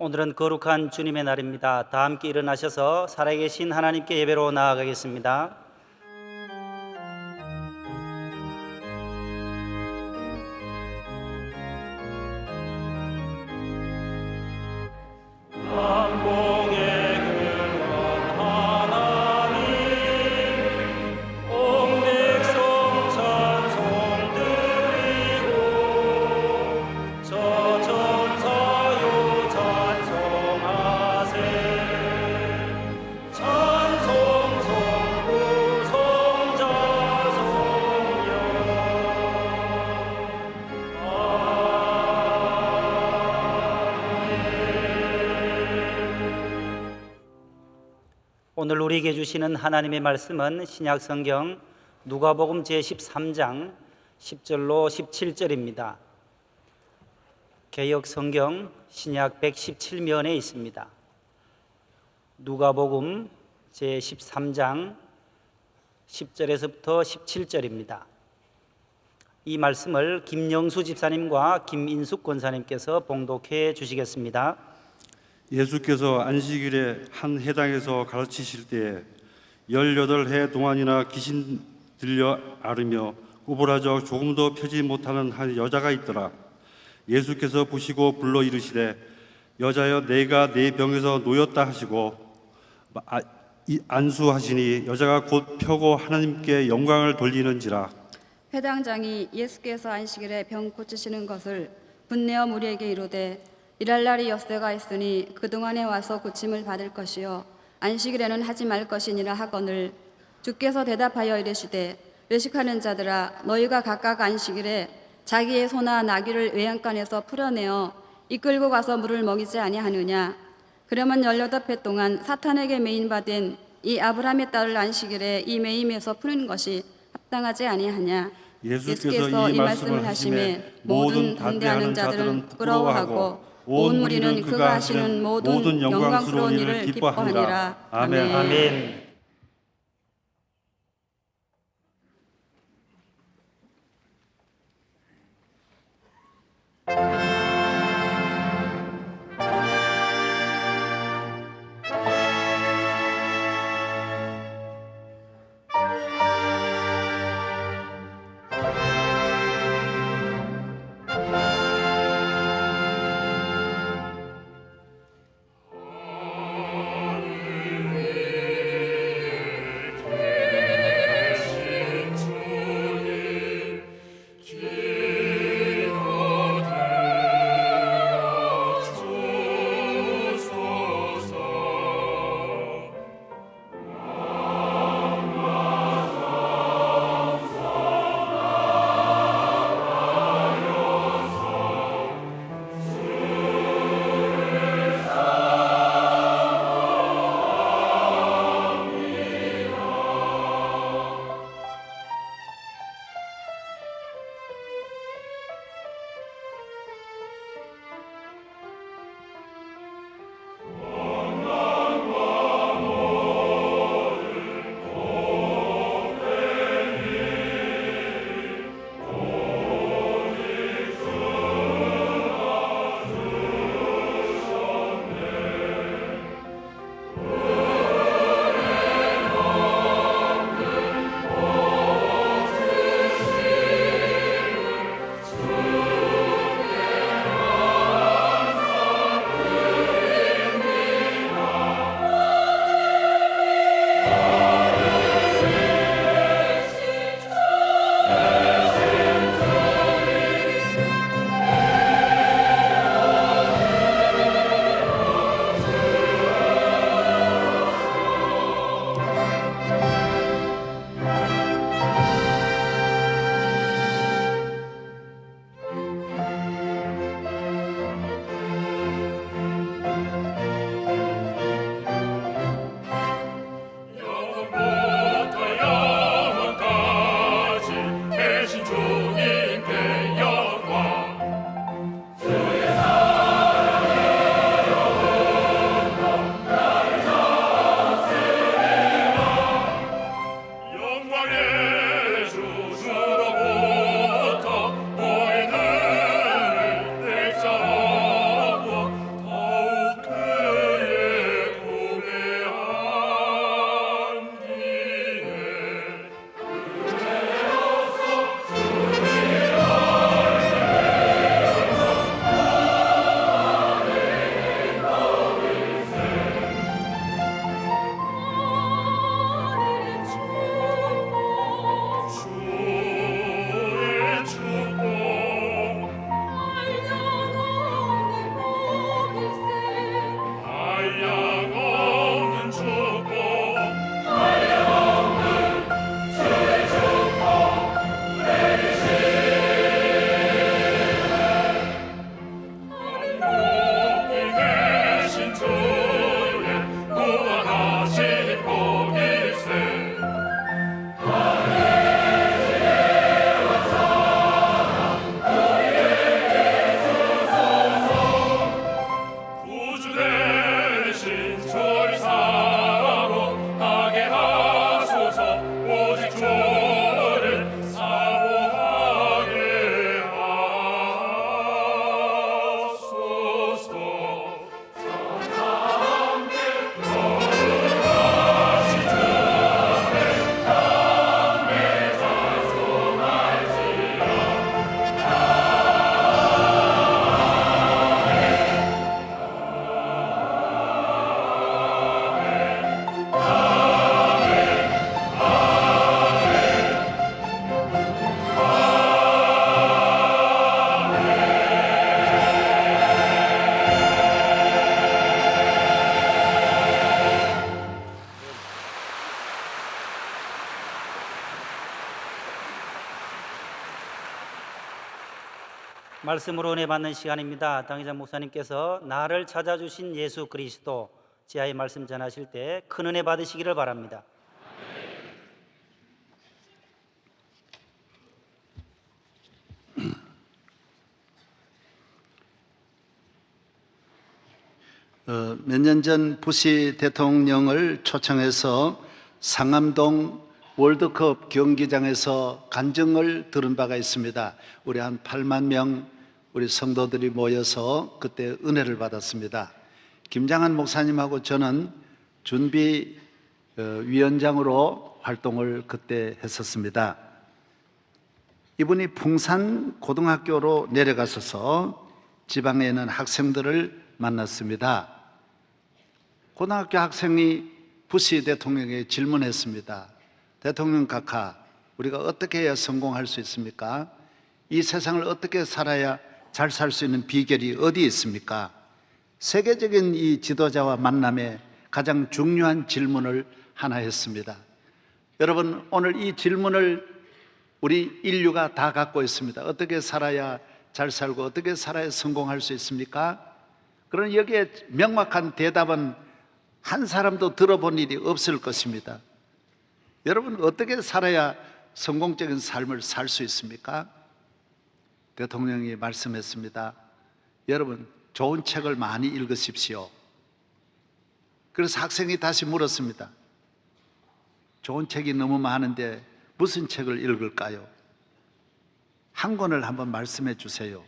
오늘은 거룩한 주님의 날입니다. 다 함께 일어나셔서 살아계신 하나님께 예배로 나아가겠습니다. 오늘 우리에게 주시는 하나님의 말씀은 신약성경 누가복음 제13장 10절로 17절입니다. 개역성경 신약 117면에 있습니다. 누가복음 제13장 10절에서부터 17절입니다. 이 말씀을 김영수 집사님과 김인숙 권사님께서 봉독해 주시겠습니다. 예수께서 안식일에 한 회당에서 가르치실 때에 18해 동안이나 귀신 들려 앓으며 구부라져 조금도 펴지 못하는 한 여자가 있더라. 예수께서 보시고 불러 이르시되 여자여 내가 네 병에서 놓였다 하시고 안수하시니 여자가 곧 펴고 하나님께 영광을 돌리는지라. 회당장이 예수께서 안식일에 병 고치시는 것을 분내어 무리에게 이르되 일할 날이 엿새가 있으니 그동안에 와서 고침을 받을 것이요 안식일에는 하지 말 것이니라 하거늘 주께서 대답하여 이르시되 외식하는 자들아 너희가 각각 안식일에 자기의 소나 나귀를 외양간에서 풀어내어 이끌고 가서 물을 먹이지 아니하느냐. 그러면 18해 동안 사탄에게 매인받은 이 아브라함의 딸을 안식일에 이 매임에서 푸는 것이 합당하지 아니하냐. 예수께서 이 말씀을 하심에 모든 반대하는 자들은 부끄러워하고 온 무리는 그가 하시는 모든 영광스러운 일을 기뻐하니라. 아멘. 아멘. 말씀으로 은혜 받는 시간입니다. 당회장 목사님께서 나를 찾아주신 예수 그리스도 지하의 말씀 전하실 때 큰 은혜 받으시기를 바랍니다. 몇 년 전 부시 대통령을 초청해서 상암동 월드컵 경기장에서 간증을 들은 바가 있습니다. 우리 한 8만 명 우리 성도들이 모여서 그때 은혜를 받았습니다. 김장한 목사님하고 저는 준비 위원장으로 활동을 그때 했었습니다. 이분이 풍산 고등학교로 내려가셔서 지방에 있는 학생들을 만났습니다. 고등학교 학생이 부시 대통령에게 질문했습니다. 대통령 각하, 우리가 어떻게 해야 성공할 수 있습니까? 이 세상을 어떻게 살아야 잘 살 수 있는 비결이 어디에 있습니까? 세계적인 이 지도자와 만남에 가장 중요한 질문을 하나 했습니다. 여러분, 오늘 이 질문을 우리 인류가 다 갖고 있습니다. 어떻게 살아야 잘 살고 어떻게 살아야 성공할 수 있습니까? 그러나 여기에 명확한 대답은 한 사람도 들어본 일이 없을 것입니다. 여러분, 어떻게 살아야 성공적인 삶을 살 수 있습니까? 대통령이 말씀했습니다. 여러분, 좋은 책을 많이 읽으십시오. 그래서 학생이 다시 물었습니다. 좋은 책이 너무 많은데 무슨 책을 읽을까요? 한 권을 한번 말씀해 주세요.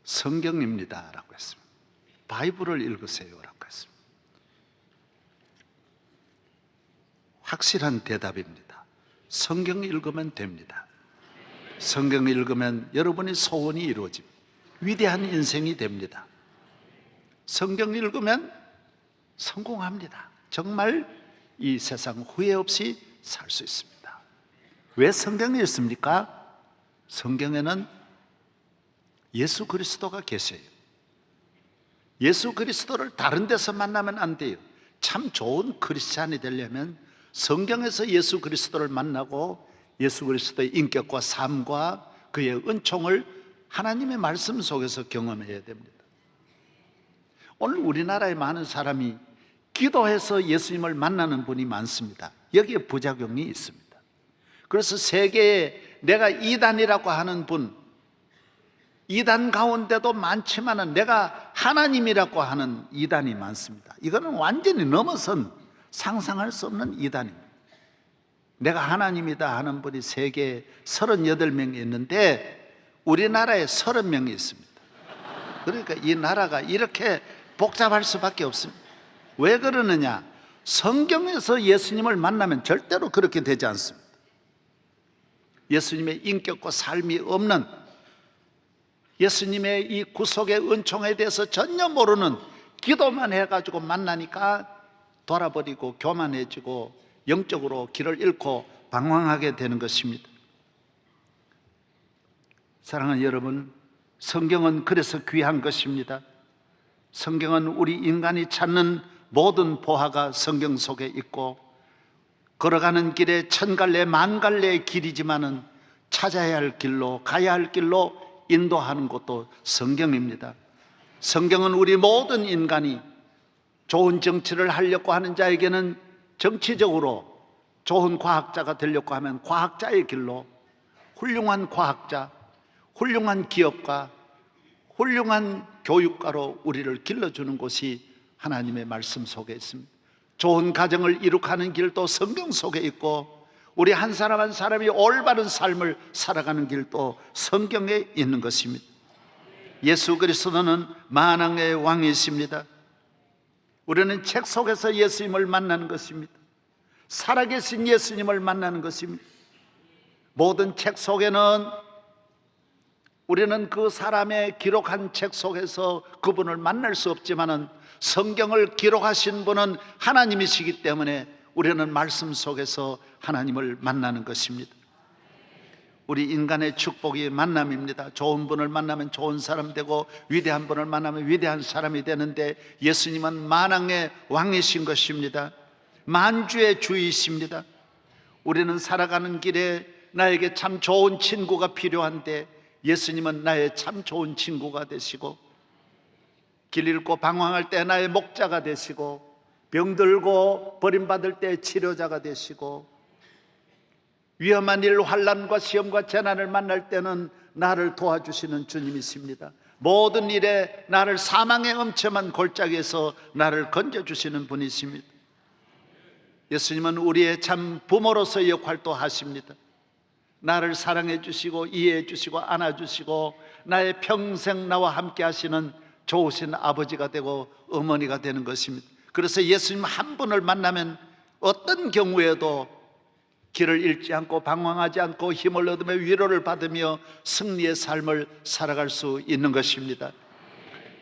성경입니다 라고 했습니다. 바이블을 읽으세요 라고 했습니다. 확실한 대답입니다. 성경 읽으면 됩니다. 성경 읽으면 여러분의 소원이 이루어집니다. 위대한 인생이 됩니다. 성경 읽으면 성공합니다. 정말 이 세상 후회 없이 살 수 있습니다. 왜 성경이 있습니까? 성경에는 예수 그리스도가 계세요. 예수 그리스도를 다른 데서 만나면 안 돼요. 참 좋은 크리스찬이 되려면 성경에서 예수 그리스도를 만나고 예수 그리스도의 인격과 삶과 그의 은총을 하나님의 말씀 속에서 경험해야 됩니다. 오늘 우리나라에 많은 사람이 기도해서 예수님을 만나는 분이 많습니다. 여기에 부작용이 있습니다. 그래서 세계에 내가 이단이라고 하는 분, 이단 가운데도 많지만은 내가 하나님이라고 하는 이단이 많습니다. 이거는 완전히 넘어선 상상할 수 없는 이단입니다. 내가 하나님이다 하는 분이 세계에 38명이 있는데 우리나라에 30명이 있습니다. 그러니까 이 나라가 이렇게 복잡할 수밖에 없습니다. 왜 그러느냐? 성경에서 예수님을 만나면 절대로 그렇게 되지 않습니다. 예수님의 인격과 삶이 없는, 예수님의 이 구속의 은총에 대해서 전혀 모르는, 기도만 해가지고 만나니까 돌아버리고 교만해지고 영적으로 길을 잃고 방황하게 되는 것입니다. 사랑하는 여러분, 성경은 그래서 귀한 것입니다. 성경은 우리 인간이 찾는 모든 보화가 성경 속에 있고, 걸어가는 길에 천갈래 만갈래의 길이지만은 찾아야 할 길로, 가야 할 길로 인도하는 것도 성경입니다. 성경은 우리 모든 인간이 좋은 정치를 하려고 하는 자에게는 정치적으로, 좋은 과학자가 되려고 하면 과학자의 길로, 훌륭한 과학자, 훌륭한 기업가, 훌륭한 교육가로 우리를 길러주는 곳이 하나님의 말씀 속에 있습니다. 좋은 가정을 이룩하는 길도 성경 속에 있고, 우리 한 사람 한 사람이 올바른 삶을 살아가는 길도 성경에 있는 것입니다. 예수 그리스도는 만왕의 왕이십니다. 우리는 책 속에서 예수님을 만나는 것입니다. 살아계신 예수님을 만나는 것입니다. 모든 책 속에는 우리는 그 사람의 기록한 책 속에서 그분을 만날 수 없지만은 성경을 기록하신 분은 하나님이시기 때문에 우리는 말씀 속에서 하나님을 만나는 것입니다. 우리 인간의 축복이 만남입니다. 좋은 분을 만나면 좋은 사람 되고, 위대한 분을 만나면 위대한 사람이 되는데, 예수님은 만왕의 왕이신 것입니다. 만주의 주이십니다. 우리는 살아가는 길에 나에게 참 좋은 친구가 필요한데 예수님은 나의 참 좋은 친구가 되시고, 길 잃고 방황할 때 나의 목자가 되시고, 병들고 버림받을 때 치료자가 되시고, 위험한 일, 환난과 시험과 재난을 만날 때는 나를 도와주시는 주님이십니다. 모든 일에 나를 사망의 엄청난 골짜기에서 나를 건져주시는 분이십니다. 예수님은 우리의 참 부모로서의 역할도 하십니다. 나를 사랑해 주시고 이해해 주시고 안아주시고 나의 평생 나와 함께 하시는 좋으신 아버지가 되고 어머니가 되는 것입니다. 그래서 예수님 한 분을 만나면 어떤 경우에도 길을 잃지 않고 방황하지 않고 힘을 얻으며 위로를 받으며 승리의 삶을 살아갈 수 있는 것입니다.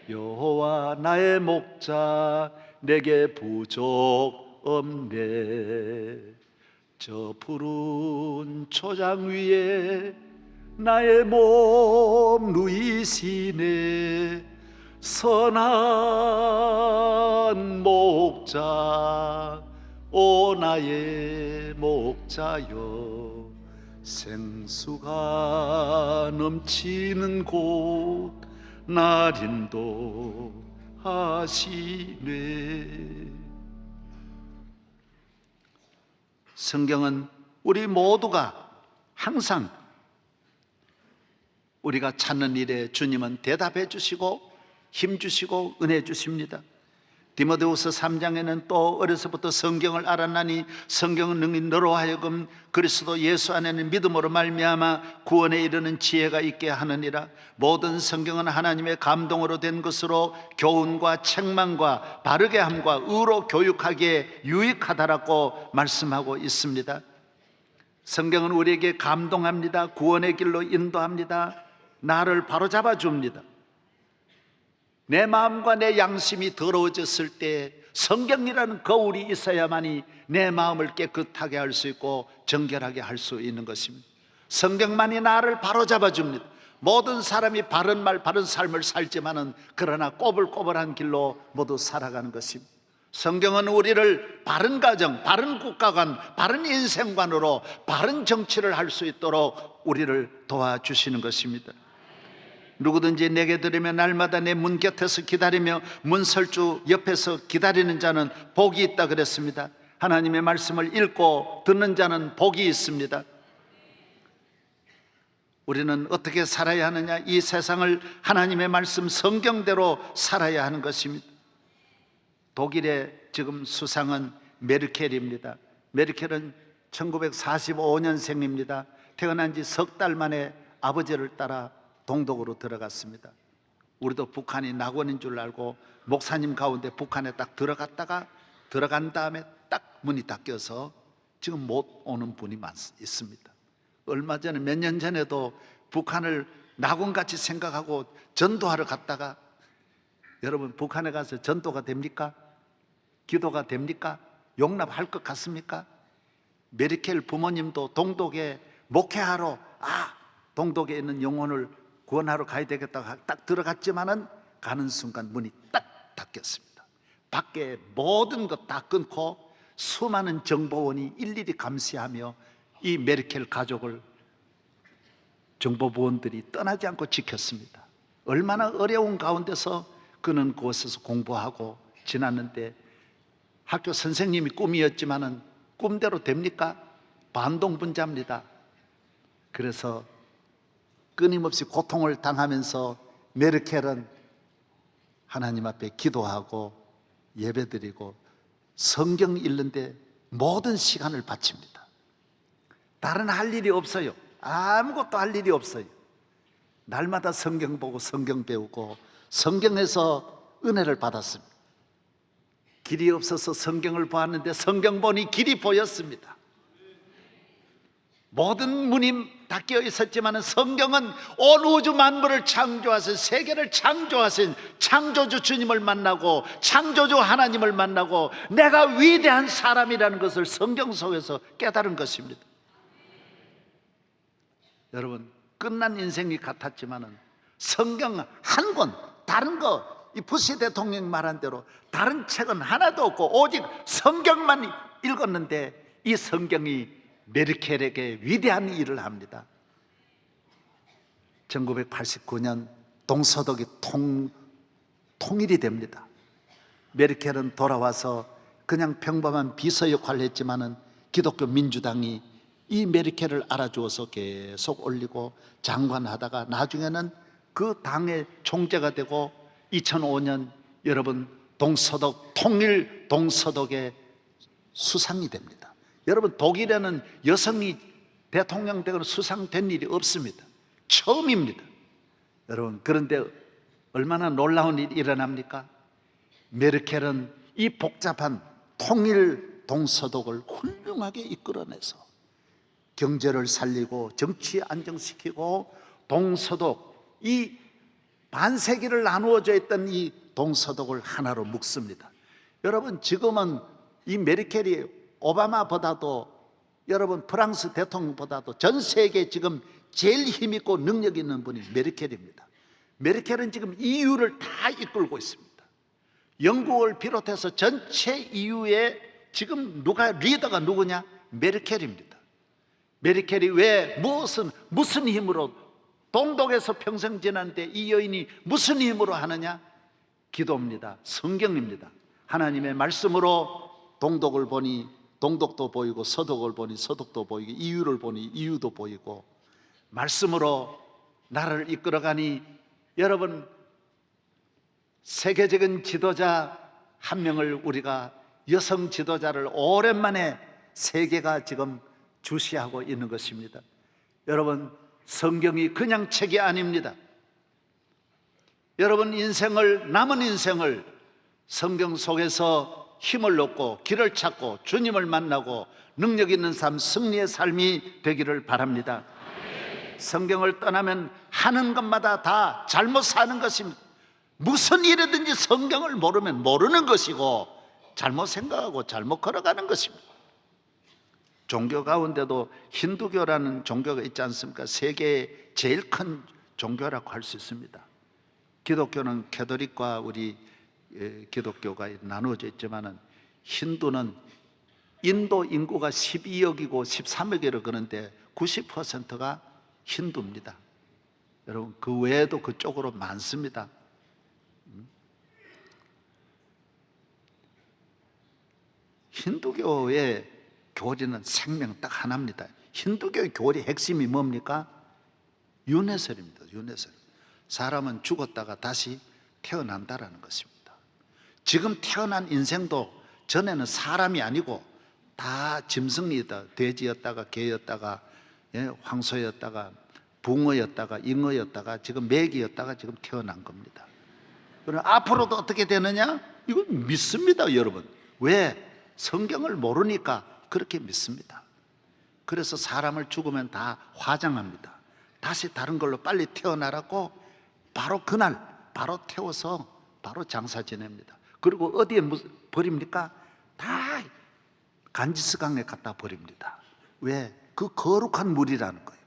여호와 나의 목자 내게 부족 없네. 저 푸른 초장 위에 나의 몸 누이시네. 선한 목자 오 나의 목자여, 생수가 넘치는 곳 날 인도하시네. 성경은 우리 모두가 항상 우리가 찾는 일에 주님은 대답해 주시고 힘 주시고 은혜 주십니다. 디모데후서 3장에는 또 어려서부터 성경을 알았나니 성경은 능히 너로 하여금 그리스도 예수 안에는 믿음으로 말미암아 구원에 이르는 지혜가 있게 하느니라. 모든 성경은 하나님의 감동으로 된 것으로 교훈과 책망과 바르게 함과 의로 교육하기에 유익하다라고 말씀하고 있습니다. 성경은 우리에게 감동합니다. 구원의 길로 인도합니다. 나를 바로잡아 줍니다. 내 마음과 내 양심이 더러워졌을 때 성경이라는 거울이 있어야만이 내 마음을 깨끗하게 할 수 있고 정결하게 할 수 있는 것입니다. 성경만이 나를 바로잡아 줍니다. 모든 사람이 바른 말 바른 삶을 살지만은 그러나 꼬불꼬불한 길로 모두 살아가는 것입니다. 성경은 우리를 바른 가정, 바른 국가관, 바른 인생관으로 바른 정치를 할 수 있도록 우리를 도와주시는 것입니다. 누구든지 내게 들으며 날마다 내 문 곁에서 기다리며 문설주 옆에서 기다리는 자는 복이 있다 그랬습니다. 하나님의 말씀을 읽고 듣는 자는 복이 있습니다. 우리는 어떻게 살아야 하느냐? 이 세상을 하나님의 말씀 성경대로 살아야 하는 것입니다. 독일의 지금 수상은 메르켈입니다. 메르켈은 1945년생입니다. 태어난 지 석 달 만에 아버지를 따라 동독으로 들어갔습니다. 우리도 북한이 낙원인 줄 알고 목사님 가운데 북한에 딱 들어간 다음에 딱 문이 닫혀서 지금 못 오는 분이 있습니다. 얼마 전에 몇 년 전에도 북한을 낙원같이 생각하고 전도하러 갔다가, 여러분 북한에 가서 전도가 됩니까? 기도가 됩니까? 용납할 것 같습니까? 메르켈 부모님도 동독에 목회하러 동독에 있는 영혼을 구원하러 가야 되겠다고 딱 들어갔지만은 가는 순간 문이 딱 닫혔습니다. 밖에 모든 것 다 끊고 수많은 정보원이 일일이 감시하며 이 메르켈 가족을 정보부원들이 떠나지 않고 지켰습니다. 얼마나 어려운 가운데서 그는 그곳에서 공부하고 지났는데, 학교 선생님이 꿈이었지만은 꿈대로 됩니까? 반동분자입니다. 그래서 끊임없이 고통을 당하면서 메르켈은 하나님 앞에 기도하고 예배드리고 성경 읽는데 모든 시간을 바칩니다. 다른 할 일이 없어요. 아무것도 할 일이 없어요. 날마다 성경 보고 성경 배우고 성경에서 은혜를 받았습니다. 길이 없어서 성경을 보았는데 성경 보니 길이 보였습니다. 모든 문이 닫혀 있었지만 성경은 온 우주 만물을 창조하신, 세계를 창조하신 창조주 주님을 만나고 창조주 하나님을 만나고 내가 위대한 사람이라는 것을 성경 속에서 깨달은 것입니다. 여러분, 끝난 인생이 같았지만 성경 한 권, 다른 거, 이 부시 대통령 말한 대로 다른 책은 하나도 없고 오직 성경만 읽었는데 이 성경이 메르켈에게 위대한 일을 합니다. 1989년 동서독이 통일이 됩니다. 메르켈은 돌아와서 그냥 평범한 비서 역할을 했지만은 기독교 민주당이 이 메르켈을 알아주어서 계속 올리고 장관하다가 나중에는 그 당의 총재가 되고 2005년 여러분 동서독 통일 동서독의 수상이 됩니다. 여러분 독일에는 여성이 대통령 되거나 수상된 일이 없습니다. 처음입니다. 여러분 그런데 얼마나 놀라운 일이 일어납니까? 메르켈은 이 복잡한 통일 동서독을 훌륭하게 이끌어내서 경제를 살리고 정치 안정시키고 동서독 이 반세기를 나누어져 있던 이 동서독을 하나로 묶습니다. 여러분 지금은 이 메르켈이 오바마보다도 여러분 프랑스 대통령보다도 전 세계에 지금 제일 힘있고 능력 있는 분이 메르켈입니다. 메르켈은 지금 EU를 다 이끌고 있습니다. 영국을 비롯해서 전체 EU에 지금 리더가 누구냐? 메르켈입니다. 메르켈이 왜 무슨 힘으로 동독에서 평생 지났는데 이 여인이 무슨 힘으로 하느냐? 기도입니다. 성경입니다. 하나님의 말씀으로 동독을 보니 동독도 보이고 서독을 보니 서독도 보이고 EU를 보니 EU도 보이고 말씀으로 나라를 이끌어가니 여러분 세계적인 지도자 한 명을 우리가 여성 지도자를 오랜만에 세계가 지금 주시하고 있는 것입니다. 여러분 성경이 그냥 책이 아닙니다. 여러분 남은 인생을 성경 속에서 힘을 얻고 길을 찾고 주님을 만나고 능력 있는 삶, 승리의 삶이 되기를 바랍니다. 성경을 떠나면 하는 것마다 다 잘못 사는 것입니다. 무슨 일이든지 성경을 모르면 모르는 것이고 잘못 생각하고 잘못 걸어가는 것입니다. 종교 가운데도 힌두교라는 종교가 있지 않습니까? 세계의 제일 큰 종교라고 할 수 있습니다. 기독교는 캐톨릭과 우리 기독교가 나누어져 있지만은 힌두는 인도 인구가 12억이고 13억이라 그러는데 90%가 힌두입니다. 여러분 그 외에도 그쪽으로 많습니다. 힌두교의 교리는 생명 딱 하나입니다. 힌두교의 교리 핵심이 뭡니까? 윤회설입니다. 윤회설. 사람은 죽었다가 다시 태어난다라는 것입니다. 지금 태어난 인생도 전에는 사람이 아니고 다 짐승이다. 돼지였다가 개였다가 황소였다가 붕어였다가 잉어였다가 지금 메기였다가 지금 태어난 겁니다. 그럼 앞으로도 어떻게 되느냐? 이건 믿습니다, 여러분. 왜? 성경을 모르니까 그렇게 믿습니다. 그래서 사람을 죽으면 다 화장합니다. 다시 다른 걸로 빨리 태어나라고 바로 그날 바로 태워서 바로 장사 지냅니다. 그리고 어디에 버립니까? 다 간지스강에 갖다 버립니다. 왜? 그 거룩한 물이라는 거예요.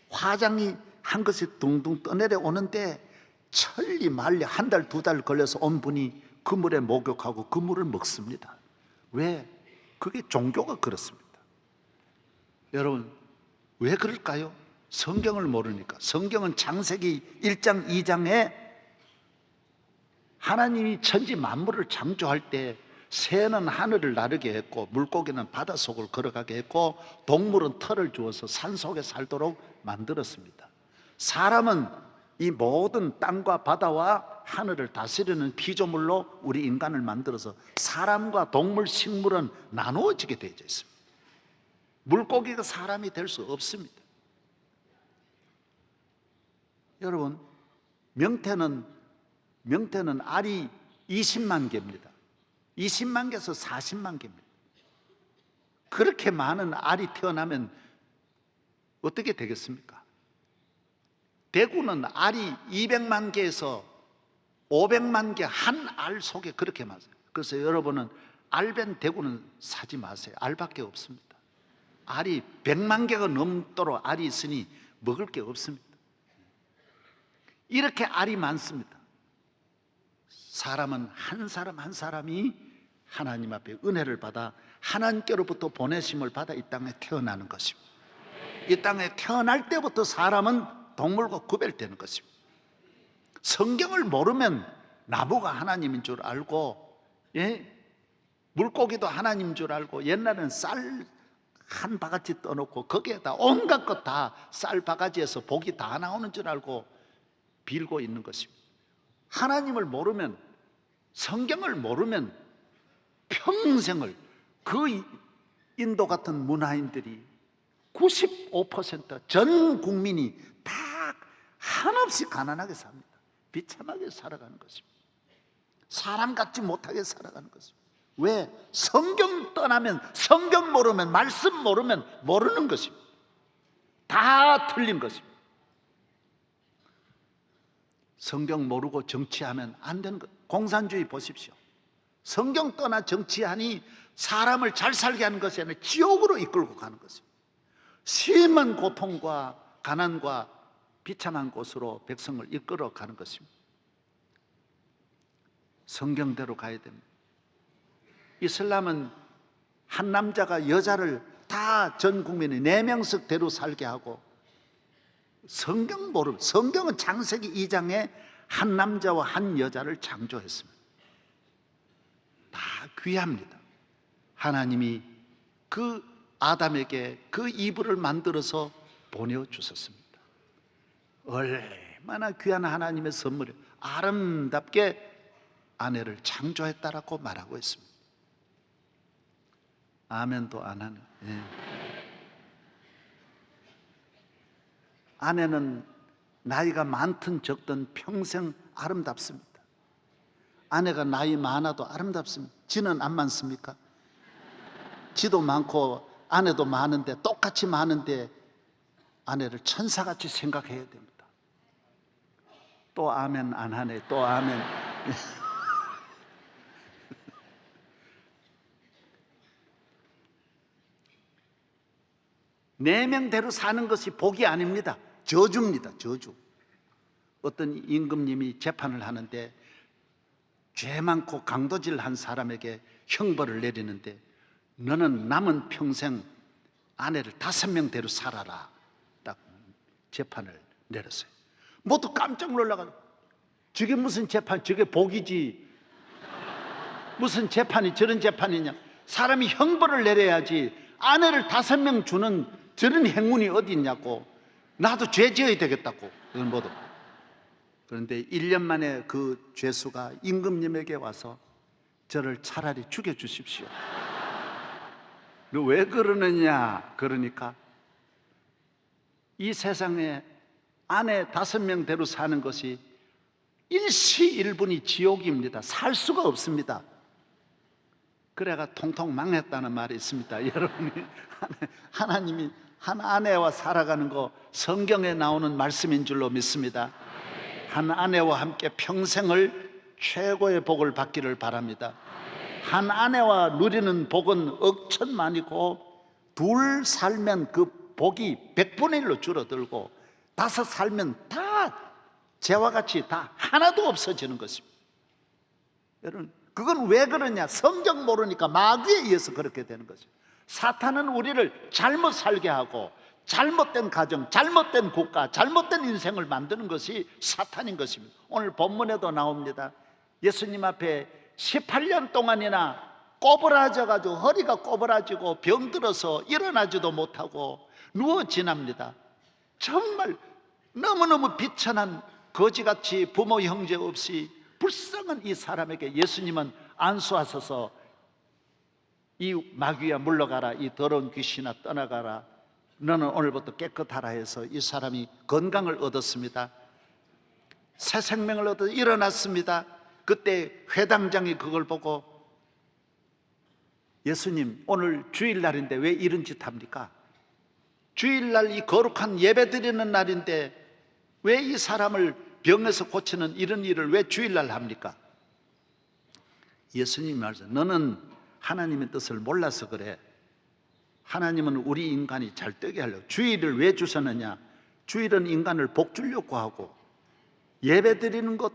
화장이 한 것이 둥둥 떠내려 오는데 천리 만리 한 달 두 달 걸려서 온 분이 그 물에 목욕하고 그 물을 먹습니다. 왜? 그게 종교가 그렇습니다. 여러분 왜 그럴까요? 성경을 모르니까. 성경은 창세기 1장 2장에 하나님이 천지 만물을 창조할 때 새는 하늘을 나르게 했고 물고기는 바닷속을 걸어가게 했고 동물은 털을 주어서 산속에 살도록 만들었습니다. 사람은 이 모든 땅과 바다와 하늘을 다스리는 피조물로 우리 인간을 만들어서 사람과 동물, 식물은 나누어지게 되어 있습니다. 물고기가 사람이 될 수 없습니다. 여러분 명태는 알이 20만 개입니다. 20만 개에서 40만 개입니다. 그렇게 많은 알이 태어나면 어떻게 되겠습니까? 대구는 알이 200만 개에서 500만 개 한 알 속에 그렇게 많아요. 그래서 여러분은 알벤 대구는 사지 마세요. 알밖에 없습니다. 알이 100만 개가 넘도록 알이 있으니 먹을 게 없습니다. 이렇게 알이 많습니다. 사람은 한 사람 한 사람이 하나님 앞에 은혜를 받아 하나님께로부터 보내심을 받아 이 땅에 태어나는 것입니다. 이 땅에 태어날 때부터 사람은 동물과 구별되는 것입니다. 성경을 모르면 나무가 하나님인 줄 알고, 물고기도 하나님인 줄 알고, 옛날에는 쌀 한 바가지 떠놓고 거기에다 온갖 것 다 쌀 바가지에서 복이 다 나오는 줄 알고 빌고 있는 것입니다. 하나님을 모르면, 성경을 모르면 평생을, 그 인도 같은 문화인들이 95%전 국민이 다 한없이 가난하게 삽니다. 비참하게 살아가는 것입니다. 사람 같지 못하게 살아가는 것입니다. 왜? 성경 떠나면, 성경 모르면, 말씀 모르면 모르는 것입니다. 다 틀린 것입니다. 성경 모르고 정치하면 안 되는 것. 공산주의 보십시오. 성경 떠나 정치하니 사람을 잘 살게 하는 것이 아니라 지옥으로 이끌고 가는 것입니다. 심한 고통과 가난과 비참한 곳으로 백성을 이끌어 가는 것입니다. 성경대로 가야 됩니다. 이슬람은 한 남자가 여자를 다 전 국민의 4명씩대로 살게 하고, 성경 모르면, 성경은 창세기 2장에 한 남자와 한 여자를 창조했습니다. 다 귀합니다. 하나님이 그 아담에게 그 이브를 만들어서 보내주셨습니다. 얼마나 귀한 하나님의 선물이, 아름답게 아내를 창조했다라고 말하고 있습니다. 아멘도 안 하네. 아내는 나이가 많든 적든 평생 아름답습니다. 아내가 나이 많아도 아름답습니다. 지는 안 많습니까? 지도 많고 아내도 많은데, 똑같이 많은데 아내를 천사같이 생각해야 됩니다. 또 아멘 안 하네. 또 아멘. 네 명대로 사는 것이 복이 아닙니다. 저주입니다. 저주. 어떤 임금님이 재판을 하는데 죄 많고 강도질한 사람에게 형벌을 내리는데, 너는 남은 평생 아내를 5명대로 살아라, 딱 재판을 내렸어요. 모두 깜짝 놀라가지고, 저게 무슨 재판, 저게 복이지, 무슨 재판이 저런 재판이냐. 사람이 형벌을 내려야지 아내를 5명 주는 저런 행운이 어디 있냐고. 나도 죄 지어야 되겠다고. 그건 모두. 그런데 1년 만에 그 죄수가 임금님에게 와서 저를 차라리 죽여주십시오. 너 왜 그러느냐? 그러니까 이 세상에 아내 5명대로 사는 것이 일시일분이 지옥입니다. 살 수가 없습니다. 그래가 통통 망했다는 말이 있습니다. 여러분이 하나님이 한 아내와 살아가는 거 성경에 나오는 말씀인 줄로 믿습니다. 한 아내와 함께 평생을 최고의 복을 받기를 바랍니다. 한 아내와 누리는 복은 억천만이고, 2 살면 그 복이 100분의 1로 줄어들고, 5 살면 다 죄와 같이 다 하나도 없어지는 것입니다. 여러분, 그건 왜 그러냐? 성경 모르니까 마귀에 의해서 그렇게 되는 거죠. 사탄은 우리를 잘못 살게 하고 잘못된 가정, 잘못된 국가, 잘못된 인생을 만드는 것이 사탄인 것입니다. 오늘 본문에도 나옵니다. 예수님 앞에 18년 동안이나 꼬부라져가지고, 허리가 꼬부라지고 병들어서 일어나지도 못하고 누워 지납니다. 정말 너무너무 비천한 거지같이 부모 형제 없이 불쌍한 이 사람에게 예수님은 안수하셔서, 이 마귀야 물러가라, 이 더러운 귀신아 떠나가라, 너는 오늘부터 깨끗하라 해서 이 사람이 건강을 얻었습니다. 새 생명을 얻어 일어났습니다. 그때 회당장이 그걸 보고, 예수님 오늘 주일날인데 왜 이런 짓 합니까? 주일날 이 거룩한 예배 드리는 날인데 왜 이 사람을 병에서 고치는 이런 일을 왜 주일날 합니까? 예수님이 말씀, 너는 하나님의 뜻을 몰라서 그래. 하나님은 우리 인간이 잘 되게 하려고 주일을 왜 주셨느냐? 주일은 인간을 복 주려고 하고, 예배 드리는 것,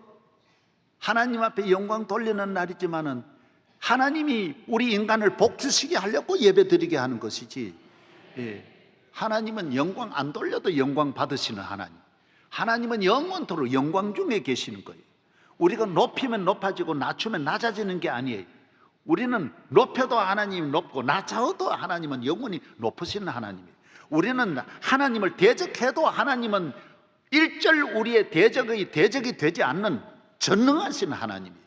하나님 앞에 영광 돌리는 날이지만은 하나님이 우리 인간을 복주시게 하려고 예배드리게 하는 것이지, 하나님은 영광 안 돌려도 영광 받으시는 하나님, 하나님은 영원토록 영광 중에 계시는 거예요. 우리가 높이면 높아지고 낮추면 낮아지는 게 아니에요. 우리는 높여도 하나님이 높고 낮아도 하나님은 영원히 높으시는 하나님이에요. 우리는 하나님을 대적해도 하나님은 일절 우리의 대적이 되지 않는 전능하신 하나님이에요.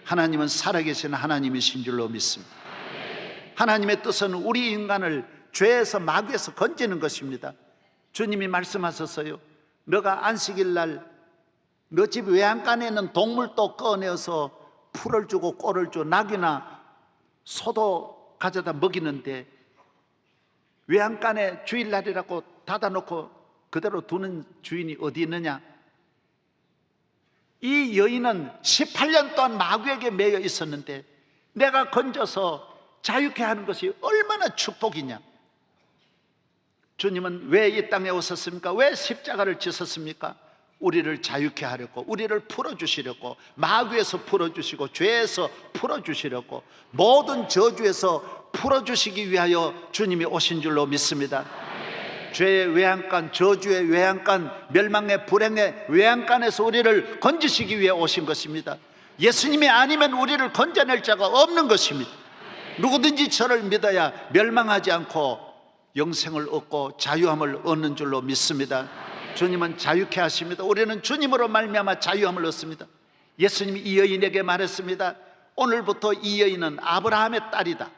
하나님은 살아계신 하나님이신 줄로 믿습니다. 하나님의 뜻은 우리 인간을 죄에서 마귀에서 건지는 것입니다. 주님이 말씀하셨어요. 너가 안식일 날 너 집 외양간에 있는 동물도 꺼내어서 풀을 주고 꼴을 주고 낙이나 소도 가져다 먹이는데 외양간에 주일날이라고 닫아놓고 그대로 두는 주인이 어디 있느냐? 이 여인은 18년 동안 마귀에게 매여 있었는데 내가 건져서 자유케 하는 것이 얼마나 축복이냐. 주님은 왜 이 땅에 오셨습니까? 왜 십자가를 지셨습니까? 우리를 자유케 하려고, 우리를 풀어주시려고, 마귀에서 풀어주시고 죄에서 풀어주시려고, 모든 저주에서 풀어주시기 위하여 주님이 오신 줄로 믿습니다. 죄의 외양간, 저주의 외양간, 멸망의 불행의 외양간에서 우리를 건지시기 위해 오신 것입니다. 예수님이 아니면 우리를 건져낼 자가 없는 것입니다. 누구든지 저를 믿어야 멸망하지 않고 영생을 얻고 자유함을 얻는 줄로 믿습니다. 주님은 자유케 하십니다. 우리는 주님으로 말미암아 자유함을 얻습니다. 예수님이 이 여인에게 말했습니다. 오늘부터 이 여인은 아브라함의 딸이다.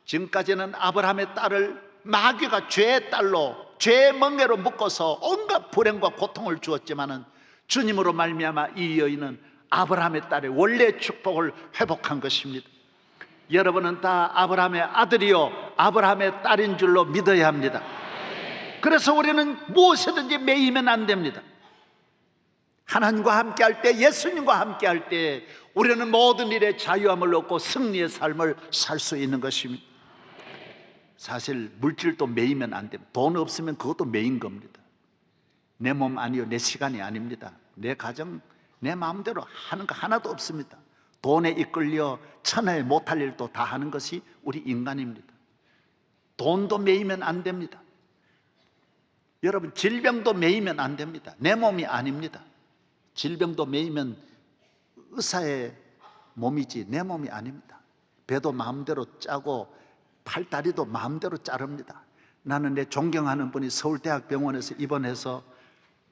지금까지는 아브라함의 딸을 마귀가 죄의 딸로, 죄의 멍에로 묶어서 온갖 불행과 고통을 주었지만은 주님으로 말미암아 이 여인은 아브라함의 딸의 원래 축복을 회복한 것입니다. 여러분은 다 아브라함의 아들이요 아브라함의 딸인 줄로 믿어야 합니다. 그래서 우리는 무엇이든지 매이면 안 됩니다. 하나님과 함께 할 때, 예수님과 함께 할 때 우리는 모든 일에 자유함을 얻고 승리의 삶을 살 수 있는 것입니다. 사실 물질도 매이면 안 됩니다. 돈 없으면 그것도 매인 겁니다. 내 몸 아니요, 내 시간이 아닙니다. 내 가정, 내 마음대로 하는 거 하나도 없습니다. 돈에 이끌려 천하에 못할 일도 다 하는 것이 우리 인간입니다. 돈도 매이면 안 됩니다. 여러분, 질병도 매이면 안 됩니다. 내 몸이 아닙니다. 질병도 매이면 의사의 몸이지 내 몸이 아닙니다. 배도 마음대로 짜고 팔다리도 마음대로 자릅니다. 나는 내 존경하는 분이 서울대학병원에서 입원해서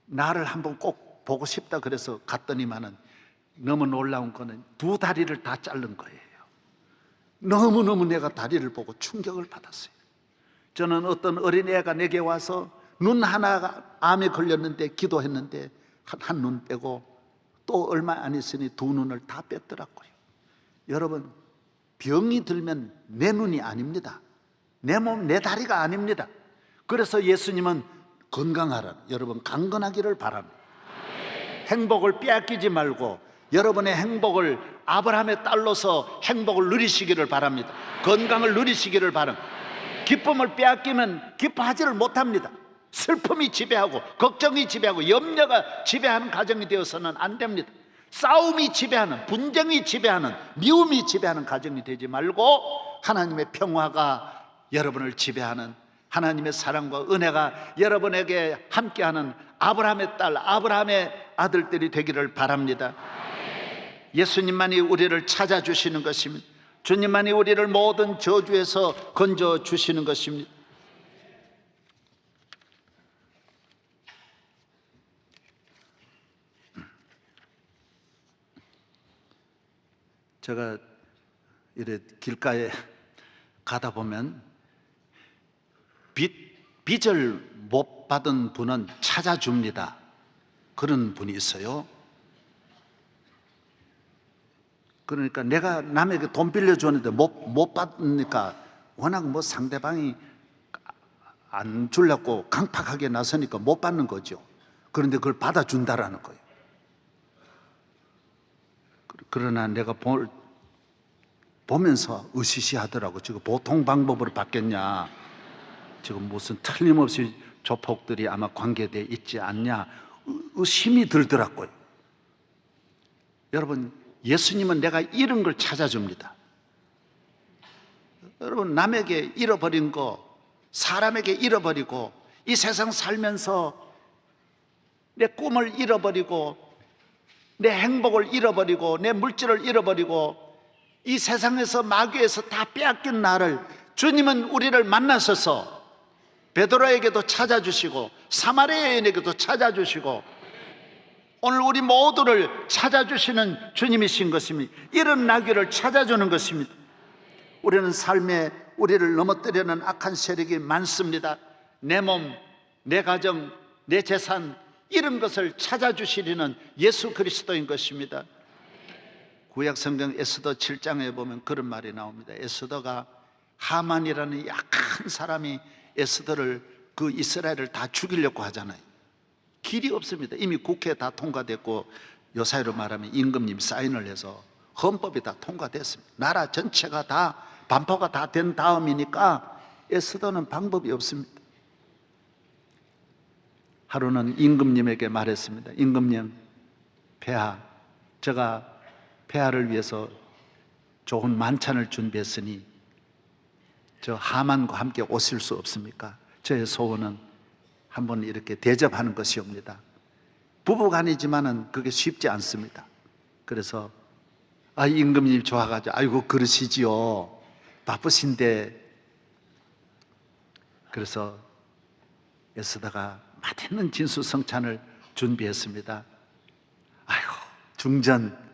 나를 한번 꼭 보고 싶다 그래서 갔더니만은 너무 놀라운 거는 두 다리를 다 자른 거예요. 너무너무 내가 다리를 보고 충격을 받았어요. 저는 어떤 어린애가 내게 와서 눈 하나가 암에 걸렸는데 기도했는데 한 눈 빼고 또 얼마 안 있으니 두 눈을 다 뺐더라고요. 여러분, 병이 들면 내 눈이 아닙니다. 내 몸, 내 다리가 아닙니다. 그래서 예수님은 건강하라, 여러분 강건하기를 바랍니다. 행복을 빼앗기지 말고 여러분의 행복을 아브라함의 딸로서 행복을 누리시기를 바랍니다. 건강을 누리시기를 바랍니다. 기쁨을 빼앗기면 기뻐하지를 못합니다. 슬픔이 지배하고 걱정이 지배하고 염려가 지배하는 가정이 되어서는 안 됩니다. 싸움이 지배하는, 분쟁이 지배하는, 미움이 지배하는 가정이 되지 말고 하나님의 평화가 여러분을 지배하는, 하나님의 사랑과 은혜가 여러분에게 함께하는 아브라함의 딸, 아브라함의 아들들이 되기를 바랍니다. 예수님만이 우리를 찾아주시는 것입니다. 주님만이 우리를 모든 저주에서 건져주시는 것입니다. 제가 이래 길가에 가다 보면 빚을 못 받은 분은 찾아줍니다. 그런 분이 있어요. 그러니까 내가 남에게 돈 빌려줬는데 못 받으니까 워낙 뭐 상대방이 안 주려고 강팍하게 나서니까 못 받는 거죠. 그런데 그걸 받아준다라는 거예요. 그러나 내가 보면서 으시시하더라고. 지금 보통 방법으로 받겠냐, 지금 무슨 틀림없이 조폭들이 아마 관계되어 있지 않냐, 의심이 들더라고요. 여러분, 예수님은 내가 잃은 걸 찾아줍니다. 여러분, 남에게 잃어버린 거, 사람에게 잃어버리고, 이 세상 살면서 내 꿈을 잃어버리고, 내 행복을 잃어버리고, 내 물질을 잃어버리고, 이 세상에서 마귀에서 다 빼앗긴 나를 주님은 우리를 만나셔서 베드로에게도 찾아주시고 사마리아 여인에게도 찾아주시고 오늘 우리 모두를 찾아주시는 주님이신 것입니다. 이런 나귀를 찾아주는 것입니다. 우리는 삶에 우리를 넘어뜨리는 악한 세력이 많습니다. 내 몸, 내 가정, 내 재산, 이런 것을 찾아주시리는 예수 그리스도인 것입니다. 구약성경 에스더 7장에 보면 그런 말이 나옵니다. 에스더가 하만이라는 약한 사람이 에스더를, 그 이스라엘을 다 죽이려고 하잖아요. 길이 없습니다. 이미 국회에 다 통과됐고, 요사이로 말하면 임금님 사인을 해서 헌법이 다 통과됐습니다. 나라 전체가 다 반포가 다 된 다음이니까 에스더는 방법이 없습니다. 하루는 임금님에게 말했습니다. 임금님, 폐하, 제가 폐하를 위해서 좋은 만찬을 준비했으니 저 하만과 함께 오실 수 없습니까? 저의 소원은 한번 이렇게 대접하는 것이옵니다. 부부간이지만은 그게 쉽지 않습니다. 그래서 임금님 좋아가지고 아이고 그러시지요, 바쁘신데. 그래서 에스더가 맛있는 진수성찬을 준비했습니다. 아이고 중전,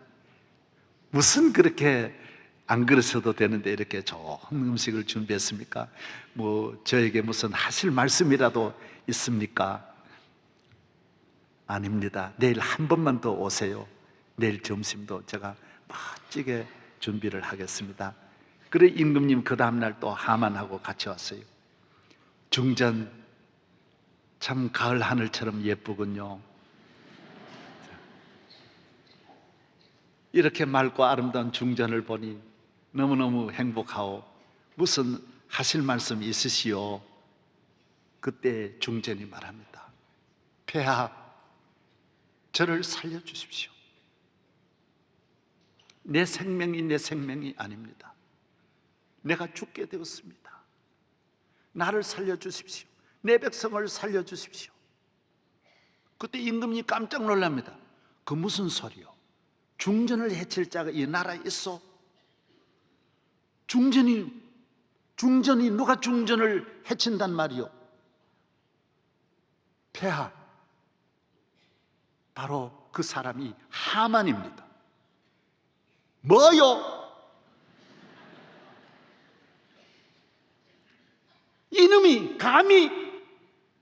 무슨 그렇게 안 그러셔도 되는데 이렇게 좋은 음식을 준비했습니까? 뭐 저에게 무슨 하실 말씀이라도 있습니까? 아닙니다. 내일 한 번만 더 오세요. 내일 점심도 제가 멋지게 준비를 하겠습니다. 그래 임금님 그 다음날 또 하만하고 같이 왔어요. 중전, 참 가을 하늘처럼 예쁘군요. 이렇게 맑고 아름다운 중전을 보니 너무너무 행복하오. 무슨 하실 말씀이 있으시오? 그때 중전이 말합니다. 폐하, 저를 살려주십시오. 내 생명이 아닙니다. 내가 죽게 되었습니다. 나를 살려주십시오. 내 백성을 살려주십시오. 그때 임금이 깜짝 놀랍니다. 그 무슨 소리요? 중전을 해칠 자가 이 나라에 있어? 중전이 누가 중전을 해친단 말이요? 폐하, 바로 그 사람이 하만입니다. 뭐요? 이놈이 감히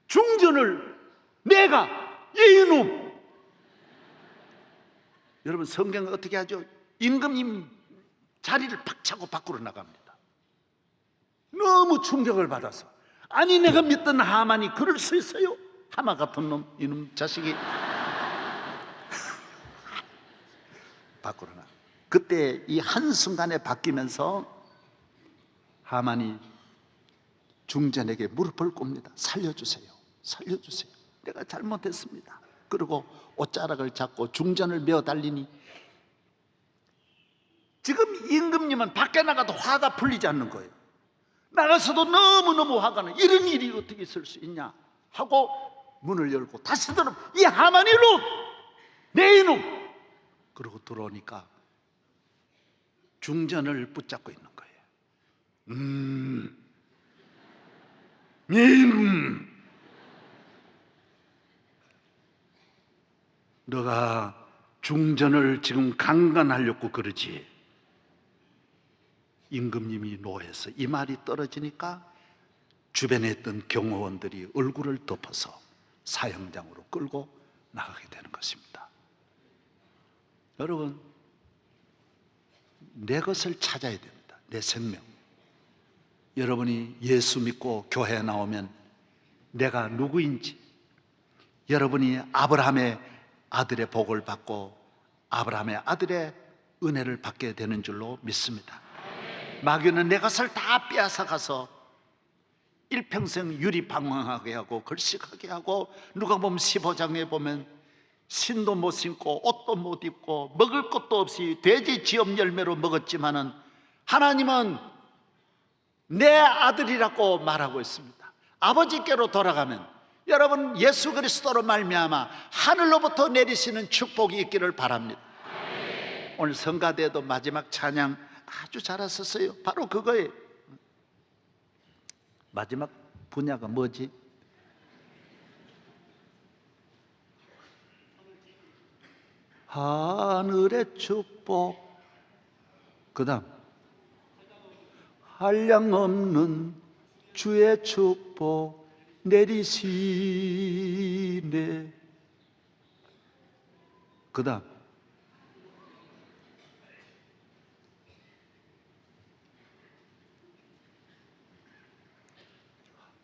중전을, 내가 이놈. 여러분 성경은 어떻게 하죠? 임금님 자리를 팍 차고 밖으로 나갑니다. 너무 충격을 받아서. 아니 내가 믿던 하만이 그럴 수 있어요? 하마 같은 놈, 이놈 자식이. 밖으로 나. 그때 이 한순간에 바뀌면서 하만이 중전에게 무릎을 꿇습니다. 살려주세요. 살려주세요. 내가 잘못했습니다. 그리고 옷자락을 잡고 중전을 메어 달리니, 지금 임금님은 밖에 나가도 화가 풀리지 않는 거예요. 나가서도 너무너무 화가 나. 이런 일이 어떻게 있을 수 있냐 하고 문을 열고 다시 들어, 이 하만 이놈, 내 이놈. 그러고 들어오니까 중전을 붙잡고 있는 거예요. 너가 중전을 지금 강간하려고 그러지? 임금님이 노해서 이 말이 떨어지니까 주변에 있던 경호원들이 얼굴을 덮어서 사형장으로 끌고 나가게 되는 것입니다. 여러분, 내 것을 찾아야 됩니다. 내 생명. 여러분이 예수 믿고 교회에 나오면 내가 누구인지, 여러분이 아브라함의 아들의 복을 받고 아브라함의 아들의 은혜를 받게 되는 줄로 믿습니다. 마귀는 내 것을 다 빼앗아 가서 일평생 유리방황하게 하고 걸식하게 하고, 누가 보면 15장에 보면 신도 못 신고 옷도 못 입고 먹을 것도 없이 돼지 지업 열매로 먹었지만은 하나님은 내 아들이라고 말하고 있습니다. 아버지께로 돌아가면 여러분 예수 그리스도로 말미암아 하늘로부터 내리시는 축복이 있기를 바랍니다. 오늘 성가대도 마지막 찬양 아주 잘하셨어요. 바로 그거예요. 마지막 분야가 뭐지? 하늘의 축복, 그 다음 한량없는 주의 축복 내리시네. 그 다음